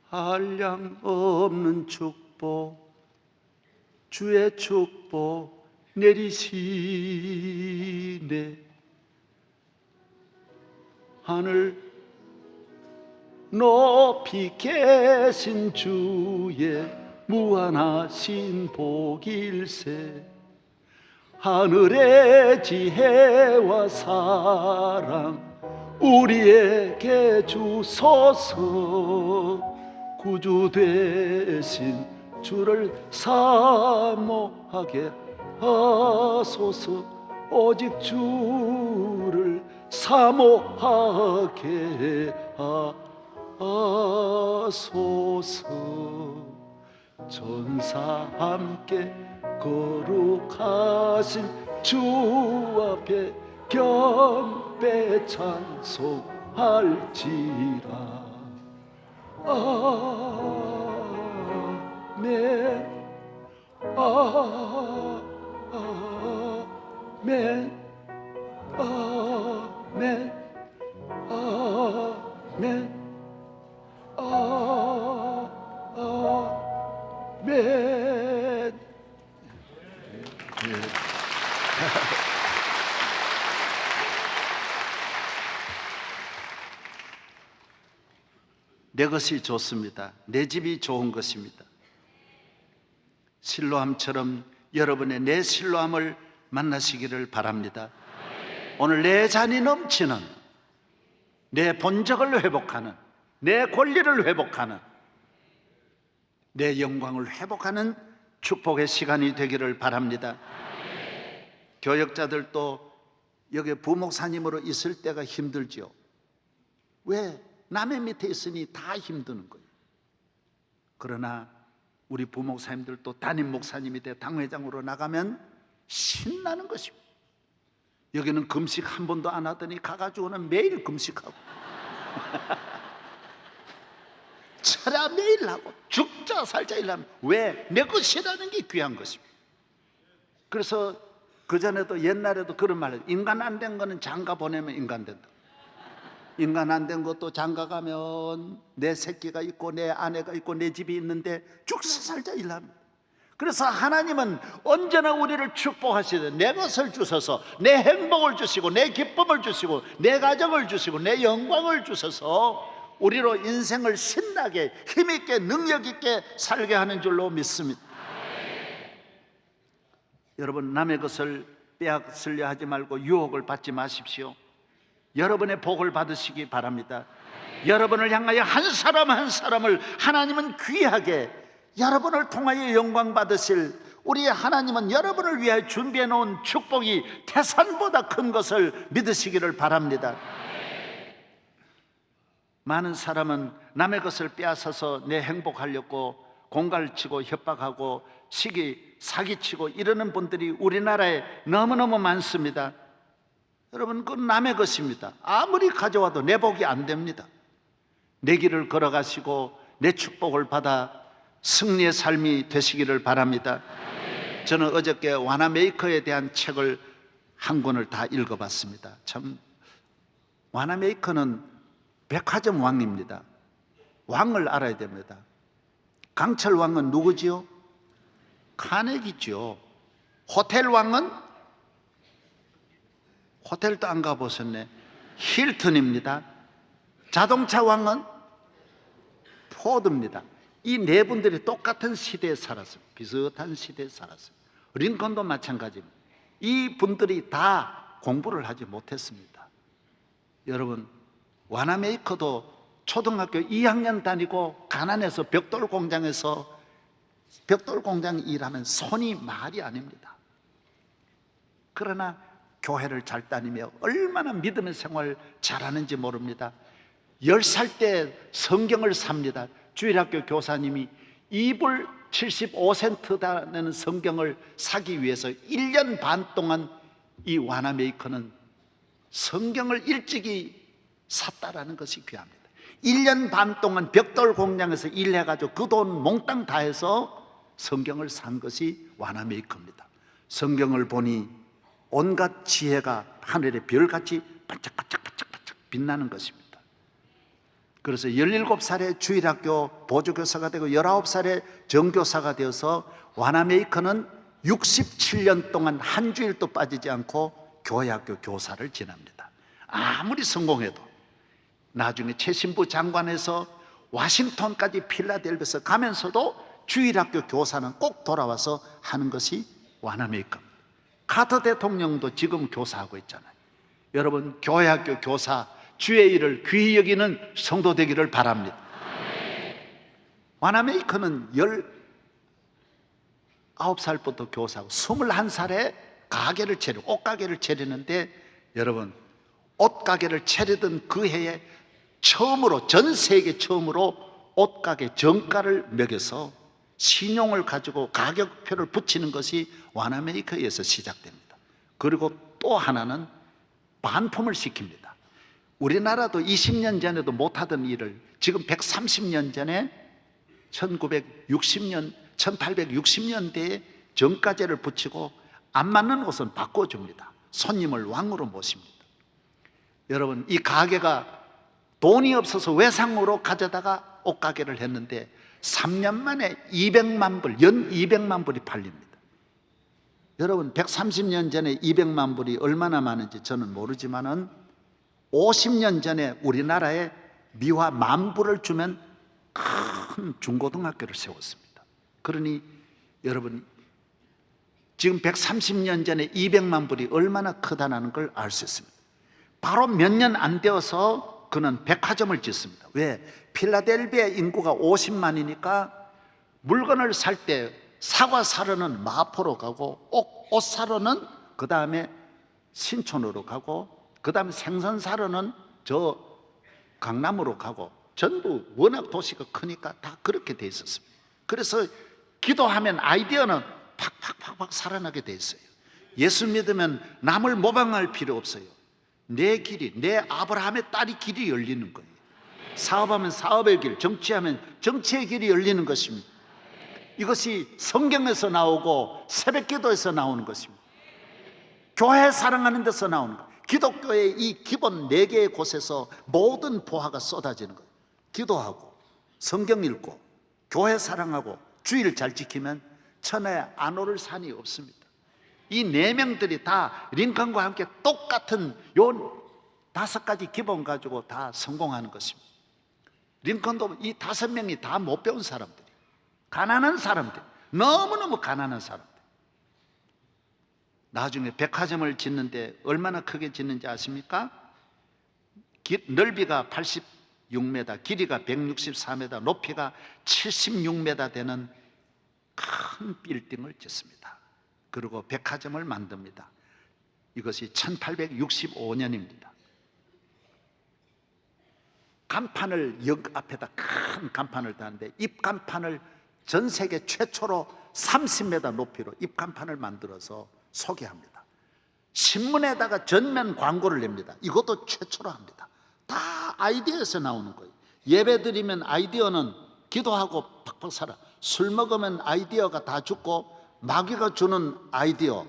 한량없는 축복, 주의 축복 내리시네. 하늘 높이 계신 주의 무한하신 복일세. 하늘의 지혜와 사랑 우리에게 주소서. 구주 되신 주를 사모하게 하소서. 오직 주를 사모하게 하소서. 전사 함께 거룩하신 주 앞에 겸배 찬송할지라. 아멘. 아멘. 아멘. 아멘. 아멘. 내 것이 좋습니다. 내 집이 좋은 것입니다. 실로암처럼 여러분의 내 실로암을 만나시기를 바랍니다. 오늘 내 잔이 넘치는, 내 본적을 회복하는, 내 권리를 회복하는, 내 영광을 회복하는 축복의 시간이 되기를 바랍니다. 교역자들도 여기 부목사님으로 있을 때가 힘들죠. 왜? 남의 밑에 있으니 다 힘드는 거예요. 그러나 우리 부목사님들도 담임 목사님이 돼 당회장으로 나가면 신나는 것입니다. 여기는 금식 한 번도 안 하더니 가가지고는 매일 금식하고 차라 매일 하고 죽자 살자 일하면, 왜? 내 것이라는 게 귀한 것입니다. 그래서 그전에도 옛날에도 그런 말을, 인간 안 된 거는 장가 보내면 인간 된다. 인간 안 된 것도 장가 가면 내 새끼가 있고 내 아내가 있고 내 집이 있는데 죽사 살자 일합니다. 그래서 하나님은 언제나 우리를 축복하시되 내 것을 주셔서 내 행복을 주시고 내 기쁨을 주시고 내 가정을 주시고 내 영광을 주셔서 우리로 인생을 신나게 힘있게 능력있게 살게 하는 줄로 믿습니다. 여러분, 남의 것을 빼앗으려 하지 말고 유혹을 받지 마십시오. 여러분의 복을 받으시기 바랍니다. 여러분을 향하여 한 사람 한 사람을 하나님은 귀하게, 여러분을 통하여 영광 받으실 우리 하나님은 여러분을 위하여 준비해 놓은 축복이 태산보다 큰 것을 믿으시기를 바랍니다. 많은 사람은 남의 것을 빼앗아서 내 행복하려고 공갈치고 협박하고 사기치고 이러는 분들이 우리나라에 너무너무 많습니다. 여러분, 그건 남의 것입니다. 아무리 가져와도 내 복이 안 됩니다. 내 길을 걸어가시고 내 축복을 받아 승리의 삶이 되시기를 바랍니다. 저는 어저께 와나메이커에 대한 책을 한 권을 다 읽어봤습니다. 참, 와나메이커는 백화점 왕입니다. 왕을 알아야 됩니다. 강철 왕은 누구지요? 카네기죠. 호텔 왕은 호텔도 안 가보셨네. 힐튼입니다. 자동차 왕은 포드입니다. 이 네 분들이 똑같은 시대에 살았어요. 비슷한 시대에 살았어요. 링컨도 마찬가지입니다. 이 분들이 다 공부를 하지 못했습니다. 여러분, 와나메이커도 초등학교 2학년 다니고 가난해서 벽돌 공장에서 벽돌 공장 일하면 손이 말이 아닙니다. 그러나 교회를 잘 다니며 얼마나 믿음의 생활 잘하는지 모릅니다. 10살 때 성경을 삽니다. 주일학교 교사님이 이불 75센트 되는 성경을 사기 위해서 1년 반 동안 이 와나메이커는 성경을 일찍이 샀다라는 것이 귀합니다. 1년 반 동안 벽돌 공장에서 일해가지고 그 돈 몽땅 다 해서 성경을 산 것이 와나메이커입니다. 성경을 보니 온갖 지혜가 하늘의 별같이 반짝반짝반짝반짝 빛나는 것입니다. 그래서 17살에 주일학교 보조교사가 되고 19살에 정교사가 되어서 와나메이커는 67년 동안 한 주일도 빠지지 않고 교회학교 교사를 지납니다. 아무리 성공해도 나중에 최신부 장관에서 와싱턴까지 필라델피아에서 가면서도 주일학교 교사는 꼭 돌아와서 하는 것이 와나메이커입니다. 카터 대통령도 지금 교사하고 있잖아요. 여러분, 교회학교 교사 주의 일을 귀히 여기는 성도 되기를 바랍니다. 와나메이커는 19살부터 교사하고 21살에 가게를 차리고 옷가게를 차리는데, 여러분, 옷가게를 차리던 그 해에 처음으로, 전 세계 처음으로 옷가게 정가를 매겨서 신용을 가지고 가격표를 붙이는 것이 와나메이커에서 시작됩니다. 그리고 또 하나는 반품을 시킵니다. 우리나라도 20년 전에도 못하던 일을 지금 130년 전에 1860년대에 정가제를 붙이고 안 맞는 옷은 바꿔줍니다. 손님을 왕으로 모십니다. 여러분, 이 가게가 돈이 없어서 외상으로 가져다가 옷가게를 했는데 3년 만에 200만 불, 연 200만 불이 팔립니다. 여러분, 130년 전에 200만 불이 얼마나 많은지 저는 모르지만은 50년 전에 우리나라에 미화 10,000불을 주면 큰 중고등학교를 세웠습니다. 그러니 여러분, 지금 130년 전에 200만 불이 얼마나 크다는 걸 알 수 있습니다. 바로 몇 년 안 되어서 그는 백화점을 짓습니다. 왜? 필라델피아 인구가 50만이니까 물건을 살 때 사과 사러는 마포로 가고 옷 사러는 그 다음에 신촌으로 가고 그 다음에 생선 사러는 저 강남으로 가고, 전부 워낙 도시가 크니까 다 그렇게 돼 있었습니다. 그래서 기도하면 아이디어는 팍팍팍팍 살아나게 돼 있어요. 예수 믿으면 남을 모방할 필요 없어요. 내 길이, 내 아브라함의 딸이 길이 열리는 거예요. 사업하면 사업의 길, 정치하면 정치의 길이 열리는 것입니다. 이것이 성경에서 나오고 새벽기도에서 나오는 것입니다. 교회 사랑하는 데서 나오는 거예요. 기독교의 이 기본 4개의 곳에서 모든 보화가 쏟아지는 거예요. 기도하고 성경 읽고 교회 사랑하고 주의를 잘 지키면 천하에 안 오를 산이 없습니다. 이 4명들이 다 링컨과 함께 똑같은 요 5가지 기본 가지고 다 성공하는 것입니다. 링컨도 이 5명이 다 못 배운 사람들이, 가난한 사람들, 너무너무 가난한 사람들. 나중에 백화점을 짓는데 얼마나 크게 짓는지 아십니까? 넓이가 86m, 길이가 164m, 높이가 76m 되는 큰 빌딩을 짓습니다. 그리고 백화점을 만듭니다. 이것이 1865년입니다. 간판을 역 앞에다 큰 간판을 다는데, 입간판을 전 세계 최초로 30m 높이로 입간판을 만들어서 소개합니다. 신문에다가 전면 광고를 냅니다. 이것도 최초로 합니다. 다 아이디어에서 나오는 거예요. 예배 드리면 아이디어는 기도하고 팍팍 살아. 술 먹으면 아이디어가 다 죽고 마귀가 주는 아이디어,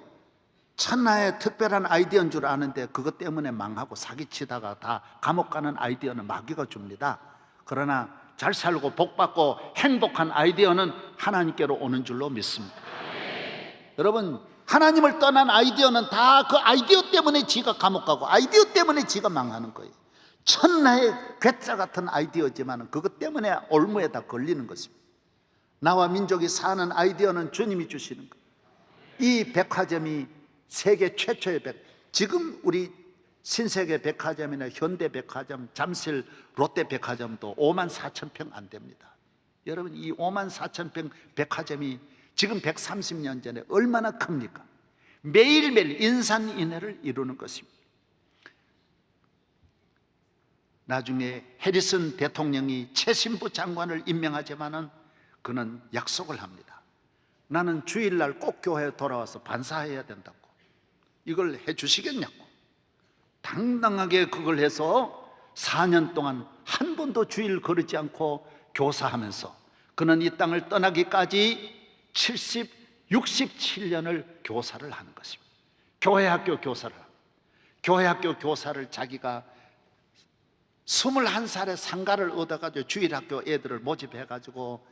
천하의 특별한 아이디어인 줄 아는데 그것 때문에 망하고 사기치다가 다 감옥 가는 아이디어는 마귀가 줍니다. 그러나 잘 살고 복받고 행복한 아이디어는 하나님께로 오는 줄로 믿습니다. 여러분, 하나님을 떠난 아이디어는 다 그 아이디어 때문에 지가 감옥 가고 아이디어 때문에 지가 망하는 거예요. 천하의 괴짜 같은 아이디어지만 그것 때문에 올무에다 걸리는 것입니다. 나와 민족이 사는 아이디어는 주님이 주시는 거예요. 이 백화점이 세계 최초의 지금 우리 신세계 백화점이나 현대백화점, 잠실 롯데백화점도 5만 4천 평 안 됩니다. 여러분, 이 5만 4천 평 백화점이 지금 130년 전에 얼마나 큽니까? 매일매일 인산인해를 이루는 것입니다. 나중에 해리슨 대통령이 최신부 장관을 임명하지만은 그는 약속을 합니다. 나는 주일날 꼭 교회에 돌아와서 반사해야 된다고. 이걸 해 주시겠냐고. 당당하게 그걸 해서 4년 동안 한 번도 주일 거르지 않고 교사하면서 그는 이 땅을 떠나기까지 67년을 교사를 하는 것입니다. 교회학교 교사를 자기가 21살에 상가를 얻어가지고 주일학교 애들을 모집해가지고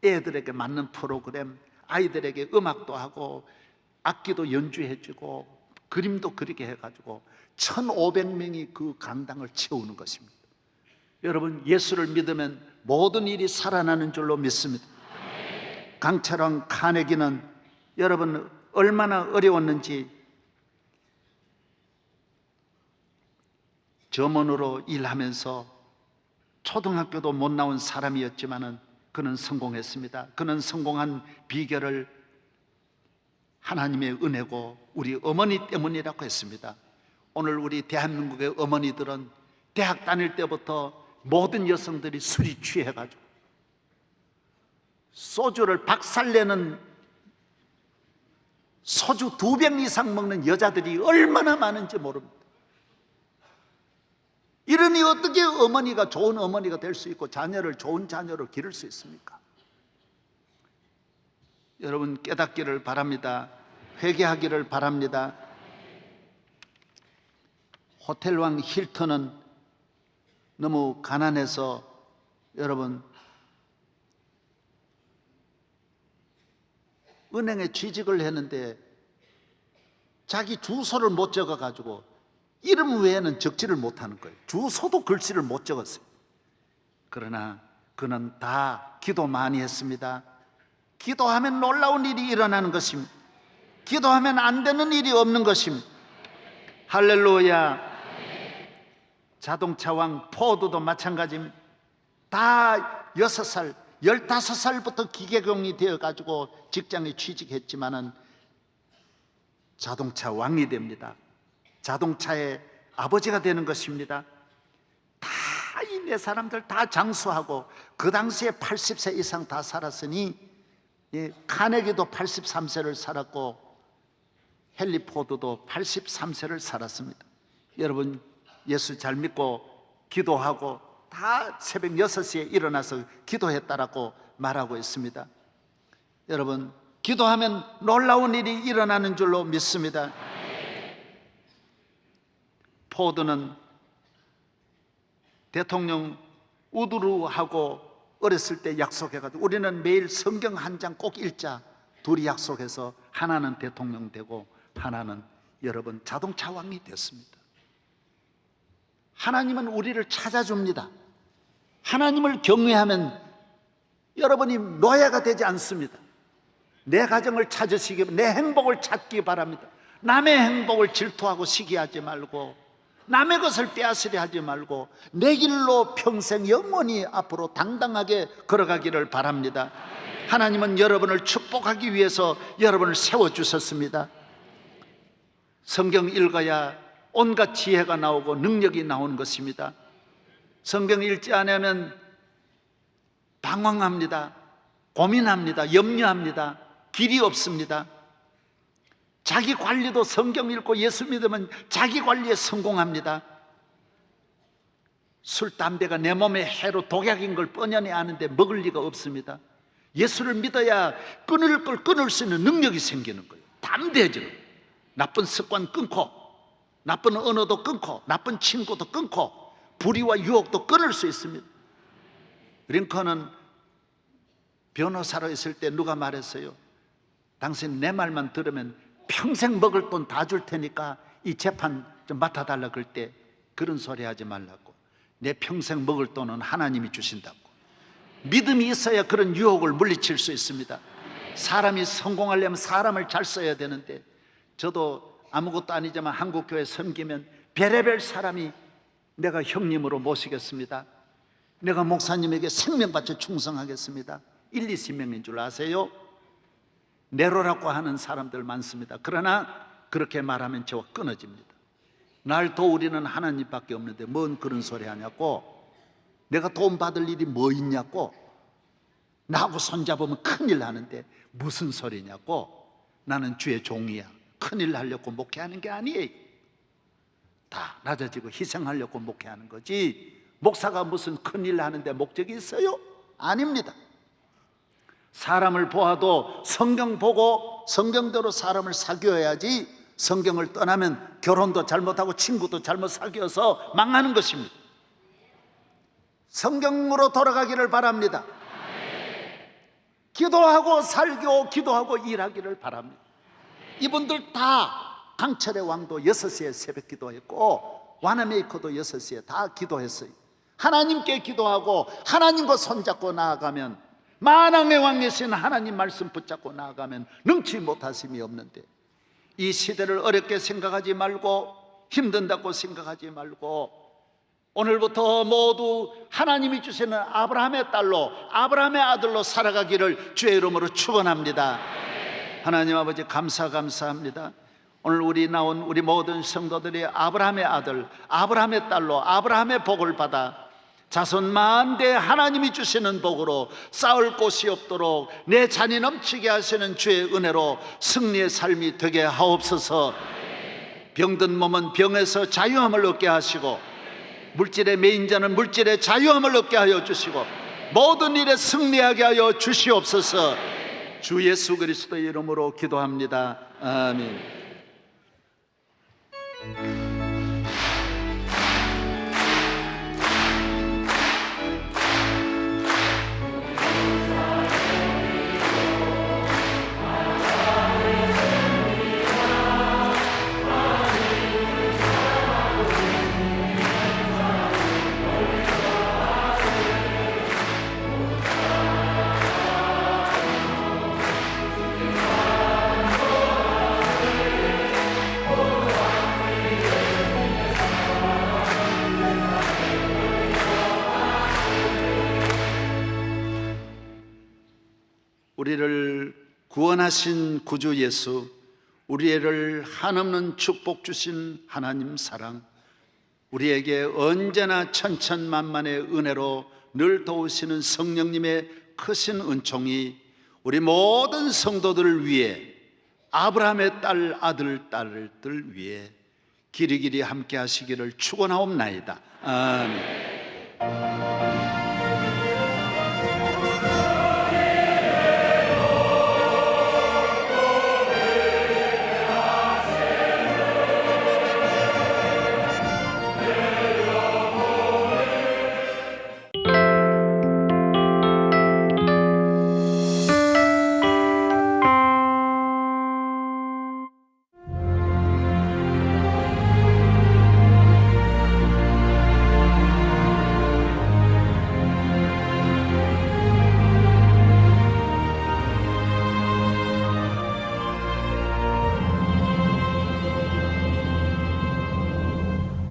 애들에게 맞는 프로그램, 아이들에게 음악도 하고 악기도 연주해주고 그림도 그리게 해가지고 1500명이 그 강당을 채우는 것입니다. 여러분, 예수를 믿으면 모든 일이 살아나는 줄로 믿습니다. 강철왕 카네기는 여러분 얼마나 어려웠는지 점원으로 일하면서 초등학교도 못 나온 사람이었지만은 그는 성공했습니다. 그는 성공한 비결을 하나님의 은혜고 우리 어머니 때문이라고 했습니다. 오늘 우리 대한민국의 어머니들은 대학 다닐 때부터 모든 여성들이 술이 취해가지고 소주를 박살내는 소주 2병 이상 먹는 여자들이 얼마나 많은지 모릅니다. 이러니 어떻게 어머니가 좋은 어머니가 될 수 있고 자녀를 좋은 자녀로 기를 수 있습니까? 여러분, 깨닫기를 바랍니다. 회개하기를 바랍니다. 호텔왕 힐튼은 너무 가난해서 여러분 은행에 취직을 했는데 자기 주소를 못 적어가지고 이름 외에는 적지를 못하는 거예요. 주소도 글씨를 못 적었어요. 그러나 그는 다 기도 많이 했습니다. 기도하면 놀라운 일이 일어나는 것입니다. 기도하면 안 되는 일이 없는 것입니다. 할렐루야. 자동차왕 포드도 마찬가지입니다. 다 6살, 15살부터 기계공이 되어가지고 직장에 취직했지만은 자동차 왕이 됩니다. 자동차의 아버지가 되는 것입니다. 다 이 네 사람들 다 장수하고 그 당시에 80세 이상 다 살았으니 카네기도 83세를 살았고 헨리 포드도 83세를 살았습니다. 여러분, 예수 잘 믿고 기도하고 다 새벽 6시에 일어나서 기도했다라고 말하고 있습니다. 여러분, 기도하면 놀라운 일이 일어나는 줄로 믿습니다. 포드는 대통령 우드루하고 어렸을 때 약속해가지고 우리는 매일 성경 한 장 꼭 읽자. 둘이 약속해서 하나는 대통령 되고 하나는 여러분 자동차 왕이 됐습니다. 하나님은 우리를 찾아줍니다. 하나님을 경외하면 여러분이 노예가 되지 않습니다. 내 가정을 찾으시기, 내 행복을 찾기 바랍니다. 남의 행복을 질투하고 시기하지 말고 남의 것을 빼앗으려 하지 말고 내 길로 평생 영원히 앞으로 당당하게 걸어가기를 바랍니다. 하나님은 여러분을 축복하기 위해서 여러분을 세워주셨습니다. 성경 읽어야 온갖 지혜가 나오고 능력이 나오는 것입니다. 성경 읽지 않으면 방황합니다. 고민합니다. 염려합니다. 길이 없습니다. 자기 관리도 성경 읽고 예수 믿으면 자기 관리에 성공합니다. 술, 담배가 내 몸에 해로 독약인 걸 뻔히 아는데 먹을 리가 없습니다. 예수를 믿어야 끊을 걸 끊을 수 있는 능력이 생기는 거예요. 담대해지는 거예요. 나쁜 습관 끊고 나쁜 언어도 끊고 나쁜 친구도 끊고 불의와 유혹도 끊을 수 있습니다. 링컨은 변호사로 있을 때 누가 말했어요? 당신 내 말만 들으면 평생 먹을 돈 다 줄 테니까 이 재판 좀 맡아달라 그럴 때 그런 소리 하지 말라고. 내 평생 먹을 돈은 하나님이 주신다고. 믿음이 있어야 그런 유혹을 물리칠 수 있습니다. 사람이 성공하려면 사람을 잘 써야 되는데, 저도 아무것도 아니지만 한국교회 섬기면 별의별 사람이 내가 형님으로 모시겠습니다, 내가 목사님에게 생명 바쳐 충성하겠습니다, 1, 20명인 줄 아세요? 내로라고 하는 사람들 많습니다. 그러나 그렇게 말하면 저와 끊어집니다. 날 도우리는 하나님밖에 없는데 뭔 그런 소리 하냐고, 내가 도움 받을 일이 뭐 있냐고, 나하고 손잡으면 큰일 나는데 무슨 소리냐고, 나는 주의 종이야, 큰일 하려고 목회하는 게 아니에요. 다 낮아지고 희생하려고 목회하는 거지, 목사가 무슨 큰일 하는데 목적이 있어요? 아닙니다. 사람을 보아도 성경 보고 성경대로 사람을 사귀어야지, 성경을 떠나면 결혼도 잘못하고 친구도 잘못 사귀어서 망하는 것입니다. 성경으로 돌아가기를 바랍니다. 기도하고 살고 기도하고 일하기를 바랍니다. 이분들 다 강철의 왕도 6시에 새벽 기도했고 와나메이커도 6시에 다 기도했어요. 하나님께 기도하고 하나님과 손잡고 나아가면, 만왕의 왕이신 하나님 말씀 붙잡고 나아가면 능치 못하심이 없는데, 이 시대를 어렵게 생각하지 말고 힘든다고 생각하지 말고 오늘부터 모두 하나님이 주시는 아브라함의 딸로, 아브라함의 아들로 살아가기를 주의 이름으로 축원합니다. 하나님 아버지 감사합니다. 오늘 우리 나온 우리 모든 성도들이 아브라함의 아들, 아브라함의 딸로 아브라함의 복을 받아 자손 만대 하나님이 주시는 복으로 싸울 곳이 없도록 내 잔이 넘치게 하시는 주의 은혜로 승리의 삶이 되게 하옵소서. 병든 몸은 병에서 자유함을 얻게 하시고, 물질의 매인자는 물질의 자유함을 얻게 하여 주시고, 모든 일에 승리하게 하여 주시옵소서. 주 예수 그리스도의 이름으로 기도합니다. 아멘. 우리를 구원하신 구주 예수, 우리를 한없는 축복 주신 하나님 사랑, 우리에게 언제나 천천만만의 은혜로 늘 도우시는 성령님의 크신 은총이 우리 모든 성도들을 위해, 아브라함의 딸, 아들, 딸들 위해 길이길이 함께 하시기를 축원하옵나이다. 아멘.